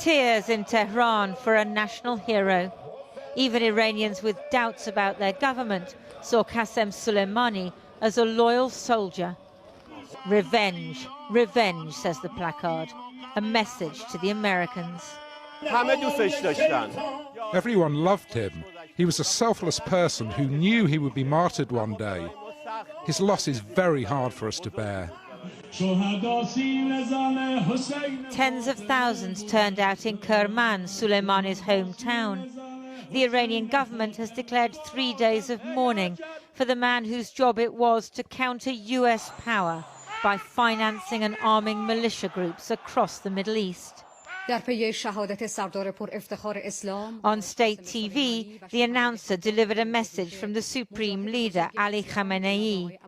Tears in Tehran for a national hero. Even Iranians with doubts about their government saw Qassem Soleimani as a loyal soldier. Revenge, revenge, says the placard, a message to the Americans. Everyone loved him. He was a selfless person who knew he would be martyred one day. His loss is very hard for us to bear. Tens of thousands turned out in Kerman, Soleimani's hometown. The Iranian government has declared 3 days of mourning for the man whose job it was to counter US power by financing and arming militia groups across the Middle East. On state TV, the announcer delivered a message from the supreme leader, Ali Khamenei.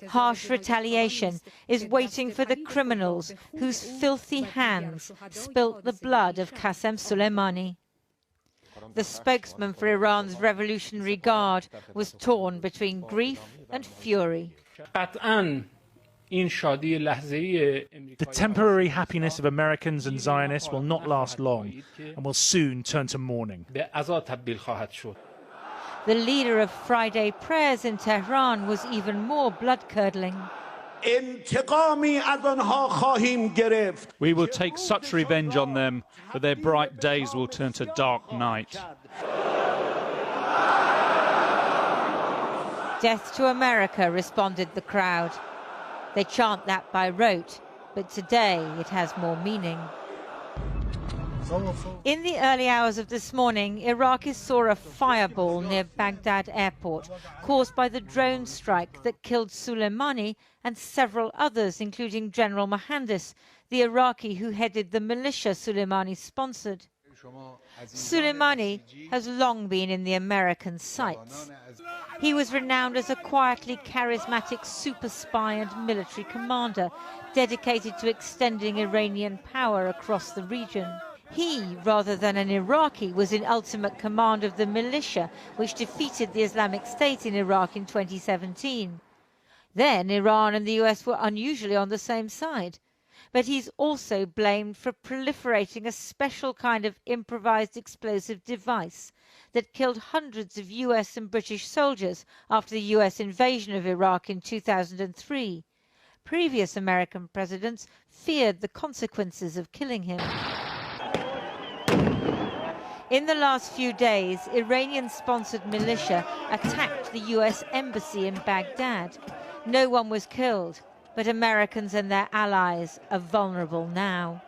Harsh retaliation is waiting for the criminals whose filthy hands spilt the blood of Qassem Soleimani. The spokesman for Iran's Revolutionary Guard was torn between grief and fury. The temporary happiness of Americans and Zionists will not last long and will soon turn to mourning. The leader of Friday prayers in Tehran was even more blood-curdling. We will take such revenge on them that their bright days will turn to dark night. Death to America, responded the crowd. They chant that by rote, but today it has more meaning. In the early hours of this morning, Iraqis saw a fireball near Baghdad airport caused by the drone strike that killed Soleimani and several others, including General Mohandes, the Iraqi who headed the militia Soleimani sponsored. Soleimani has long been in the American sights. He was renowned as a quietly charismatic super spy and military commander, dedicated to extending Iranian power across the region. He, rather than an Iraqi, was in ultimate command of the militia which defeated the Islamic State in Iraq in 2017. Then Iran and the US were unusually on the same side. But he's also blamed for proliferating a special kind of improvised explosive device that killed hundreds of US and British soldiers after the US invasion of Iraq in 2003. Previous American presidents feared the consequences of killing him. In the last few days, Iranian-sponsored militia attacked the US embassy in Baghdad. No one was killed, but Americans and their allies are vulnerable now.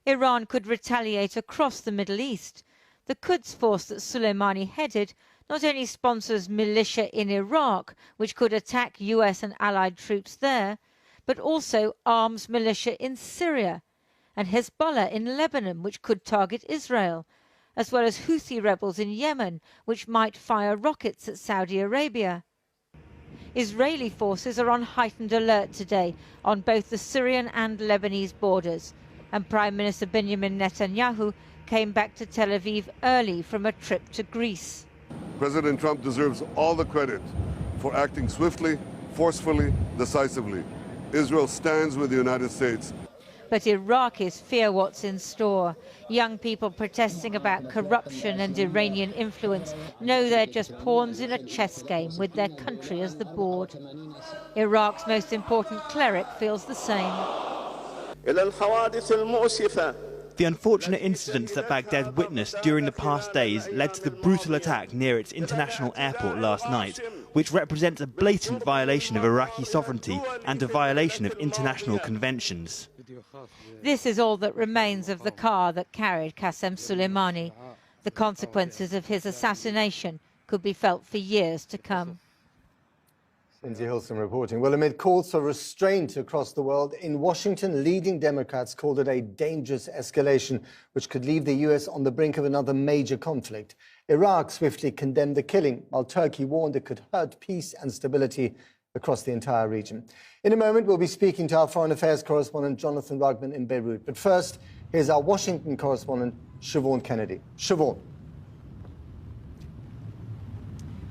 Iran could retaliate across the Middle East. The Quds force that Soleimani headed not only sponsors militia in Iraq, which could attack US and allied troops there, but also arms militia in Syria, and Hezbollah in Lebanon, which could target Israel, as well as Houthi rebels in Yemen, which might fire rockets at Saudi Arabia. Israeli forces are on heightened alert today on both the Syrian and Lebanese borders, and Prime Minister Benjamin Netanyahu came back to Tel Aviv early from a trip to Greece. President Trump deserves all the credit for acting swiftly, forcefully, decisively. Israel stands with the United States. But Iraqis fear what's in store. Young people protesting about corruption and Iranian influence know they're just pawns in a chess game with their country as the board. Iraq's most important cleric feels the same. The unfortunate incidents that Baghdad witnessed during the past days led to the brutal attack near its international airport last night, which represents a blatant violation of Iraqi sovereignty and a violation of international conventions. This is all that remains of the car that carried Qassem Soleimani. The consequences of his assassination could be felt for years to come. Lindsay Hilson reporting. Well, amid calls for restraint across the world, in Washington, leading Democrats called it a dangerous escalation, which could leave the US on the brink of another major conflict. Iraq swiftly condemned the killing, while Turkey warned it could hurt peace and stability across the entire region. In a moment, we'll be speaking to our foreign affairs correspondent, Jonathan Rugman, in Beirut. But first, here's our Washington correspondent, Siobhan Kennedy. Siobhan.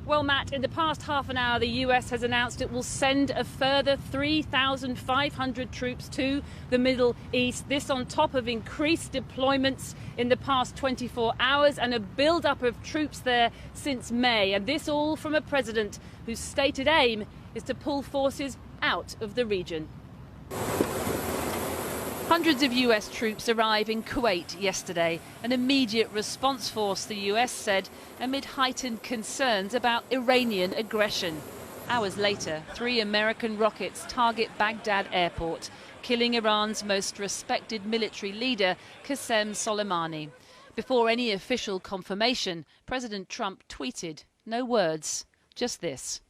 Well, Matt, in the past half an hour, the US has announced it will send a further 3,500 troops to the Middle East. This on top of increased deployments in the past 24 hours and a build-up of troops there since May. And this all from a president whose stated aim is to pull forces out of the region. Hundreds of US troops arrive in Kuwait yesterday, an immediate response force, the US said, amid heightened concerns about Iranian aggression. Hours later, 3 American rockets target Baghdad airport, killing Iran's most respected military leader, Qasem Soleimani. Before any official confirmation, President Trump tweeted, no words, just this.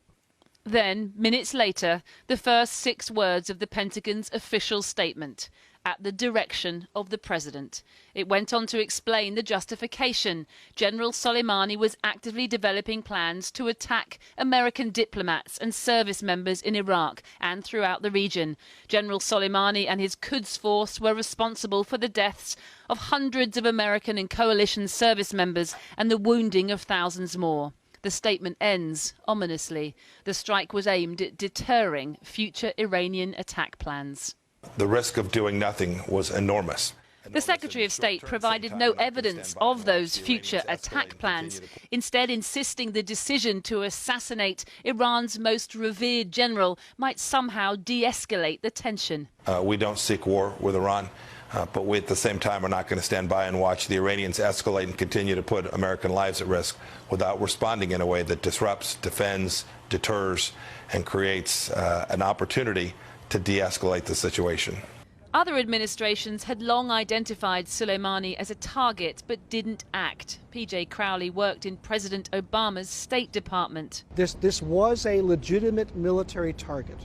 Then, minutes later, the first 6 words of the Pentagon's official statement, at the direction of the president. It went on to explain the justification. General Soleimani was actively developing plans to attack American diplomats and service members in Iraq and throughout the region. General Soleimani and his Quds force were responsible for the deaths of hundreds of American and coalition service members and the wounding of thousands more. The statement ends ominously. The strike was aimed at deterring future Iranian attack plans. The risk of doing nothing was enormous. The Secretary of State provided no evidence of those future attack plans, instead insisting the decision to assassinate Iran's most revered general might somehow de-escalate the tension. We don't seek war with Iran, but we at the same time are not going to stand by and watch the Iranians escalate and continue to put American lives at risk without responding in a way that disrupts, defends, deters, and creates an opportunity to de-escalate the situation. Other administrations had long identified Soleimani as a target but didn't act. P.J. Crowley worked in President Obama's State Department. This was a legitimate military target,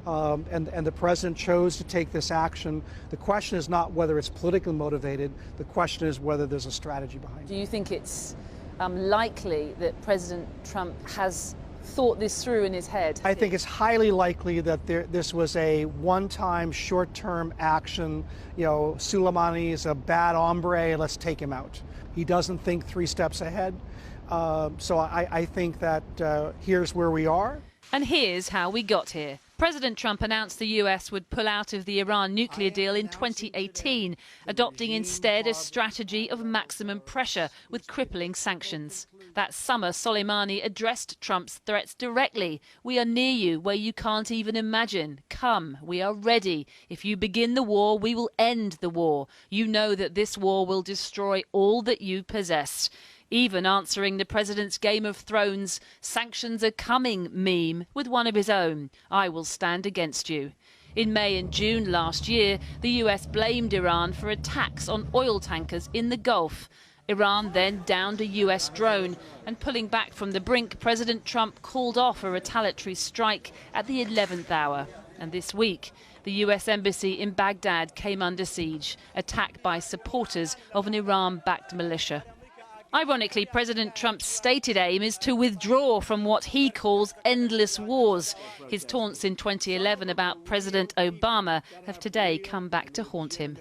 and the president chose to take this action. The question is not whether it's politically motivated. The question is whether there's a strategy behind it. Do you think it's likely that President Trump has thought this through in his head? I think it's highly likely that this was a one-time, short-term action. You know, Soleimani is a bad hombre, let's take him out. He doesn't think 3 steps ahead. So I think that here's where we are. And here's how we got here. President Trump announced the US would pull out of the Iran nuclear deal in 2018, adopting instead a strategy of maximum pressure with crippling sanctions. That summer, Soleimani addressed Trump's threats directly. We are near you where you can't even imagine. Come, we are ready. If you begin the war, we will end the war. You know that this war will destroy all that you possess. Even answering the president's Game of Thrones "sanctions are coming" meme with one of his own, I will stand against you. In May and June last year, the US blamed Iran for attacks on oil tankers in the Gulf. Iran then downed a US drone, and pulling back from the brink, President Trump called off a retaliatory strike at the 11th hour. And this week, the US embassy in Baghdad came under siege, attacked by supporters of an Iran-backed militia. Ironically, President Trump's stated aim is to withdraw from what he calls endless wars. His taunts in 2011 about President Obama have today come back to haunt him.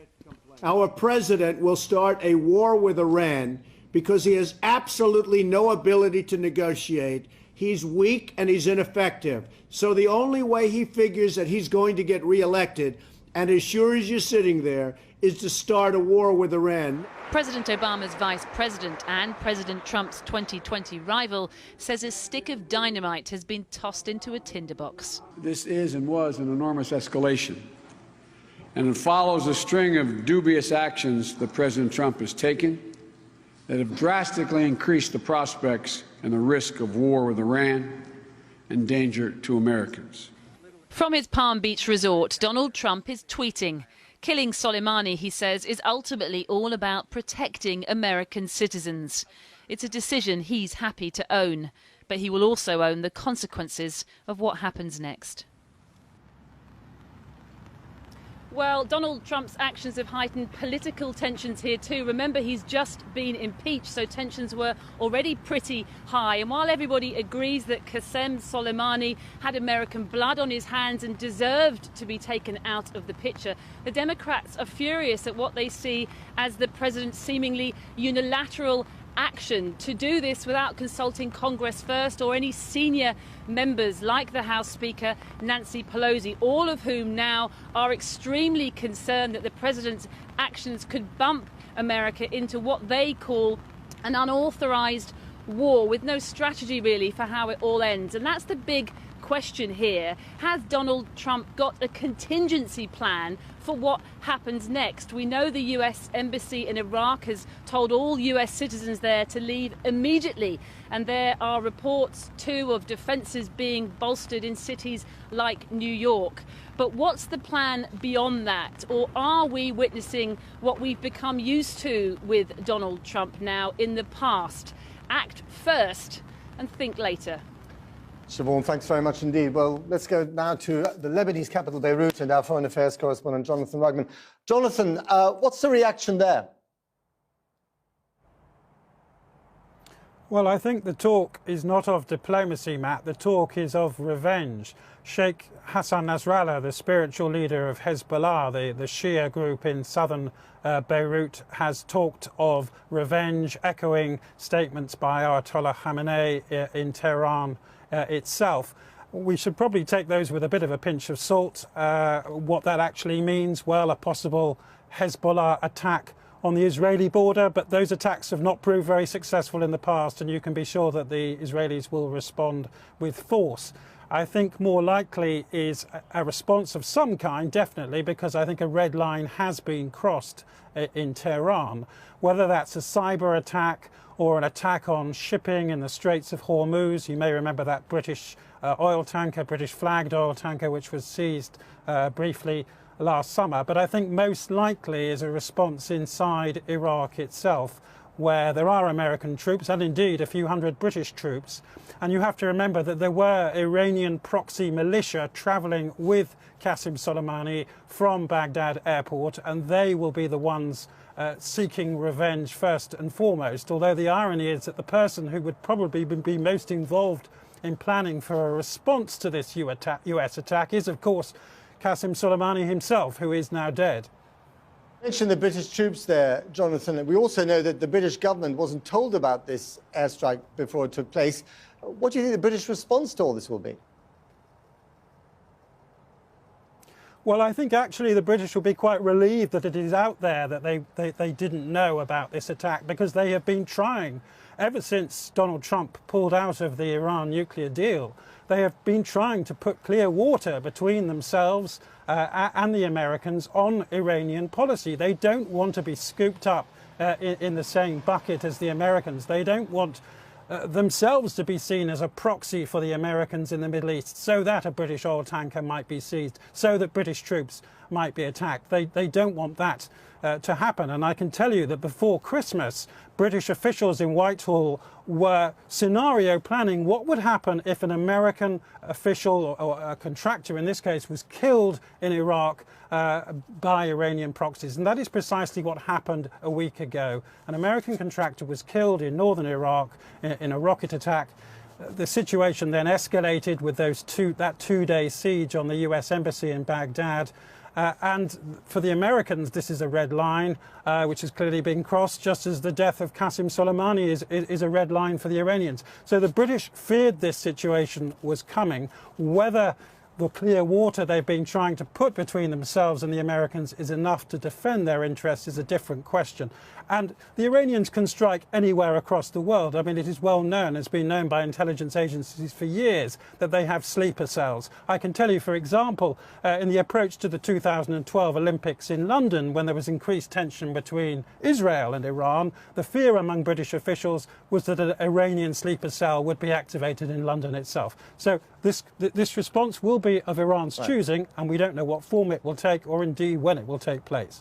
Our president will start a war with Iran because he has absolutely no ability to negotiate. He's weak and he's ineffective. So the only way he figures that he's going to get reelected, and as sure as you're sitting there, is to start a war with Iran. President Obama's vice president and President Trump's 2020 rival says a stick of dynamite has been tossed into a tinderbox. This is and was an enormous escalation, and it follows a string of dubious actions that President Trump has taken that have drastically increased the prospects and the risk of war with Iran and danger to Americans. From his Palm Beach resort, Donald Trump is tweeting. Killing Soleimani, he says, is ultimately all about protecting American citizens. It's a decision he's happy to own, but he will also own the consequences of what happens next. Well, Donald Trump's actions have heightened political tensions here too. Remember, he's just been impeached, so tensions were already pretty high. And while everybody agrees that Qassem Soleimani had American blood on his hands and deserved to be taken out of the picture, the Democrats are furious at what they see as the president's seemingly unilateral action, to do this without consulting Congress first or any senior members like the House Speaker Nancy Pelosi, all of whom now are extremely concerned that the president's actions could bump America into what they call an unauthorized war with no strategy really for how it all ends. And that's the big question here. Has Donald Trump got a contingency plan for what happens next? We know the US embassy in Iraq has told all US citizens there to leave immediately, and there are reports too of defences being bolstered in cities like New York. But what's the plan beyond that? Or are we witnessing what we've become used to with Donald Trump now in the past? Act first and think later. Siobhan, thanks very much indeed. Well, let's go now to the Lebanese capital, Beirut, and our foreign affairs correspondent, Jonathan Rugman. Jonathan, what's the reaction there? Well, I think the talk is not of diplomacy, Matt. The talk is of revenge. Sheikh Hassan Nasrallah, the spiritual leader of Hezbollah, the Shia group in southern Beirut, has talked of revenge, echoing statements by Ayatollah Khamenei in Tehran itself. We should probably take those with a bit of a pinch of salt. What that actually means, well, a possible Hezbollah attack on the Israeli border, but those attacks have not proved very successful in the past, and you can be sure that the Israelis will respond with force. I think more likely is a response of some kind, definitely, because I think a red line has been crossed in Tehran. Whether that's a cyber attack or an attack on shipping in the Straits of Hormuz. You may remember that British oil tanker, British flagged oil tanker, which was seized briefly last summer. But I think most likely is a response inside Iraq itself, where there are American troops and indeed a few hundred British troops. And you have to remember that there were Iranian proxy militia travelling with Qasem Soleimani from Baghdad airport, and they will be the ones seeking revenge first and foremost. Although the irony is that the person who would probably be most involved in planning for a response to this US attack is, of course, Qasem Soleimani himself, who is now dead. You mentioned the British troops there, Jonathan. We also know that the British government wasn't told about this airstrike before it took place. What do you think the British response to all this will be? Well, I think actually the British will be quite relieved that it is out there, that they didn't know about this attack, because they have been trying, ever since Donald Trump pulled out of the Iran nuclear deal, they have been trying to put clear water between themselves and the Americans on Iranian policy. They don't want to be scooped up in the same bucket as the Americans. They don't want themselves to be seen as a proxy for the Americans in the Middle East, so that a British oil tanker might be seized, so that British troops might be attacked. They don't want that to happen. And I can tell you that before Christmas, British officials in Whitehall were scenario planning what would happen if an American official or a contractor in this case was killed in Iraq by Iranian proxies. And that is precisely what happened a week ago. An American contractor was killed in northern Iraq in a rocket attack. The situation then escalated with that two-day siege on the US embassy in Baghdad. And for the Americans, this is a red line, which has clearly been crossed, just as the death of Qassem Soleimani is a red line for the Iranians. So the British feared this situation was coming. Whether the clear water they've been trying to put between themselves and the Americans is enough to defend their interests is a different question. And the Iranians can strike anywhere across the world. I mean, it is well known, it's been known by intelligence agencies for years, that they have sleeper cells. I can tell you, for example, in the approach to the 2012 Olympics in London, when there was increased tension between Israel and Iran, the fear among British officials was that an Iranian sleeper cell would be activated in London itself. So this response will be of Iran's choosing, and we don't know what form it will take or indeed when it will take place.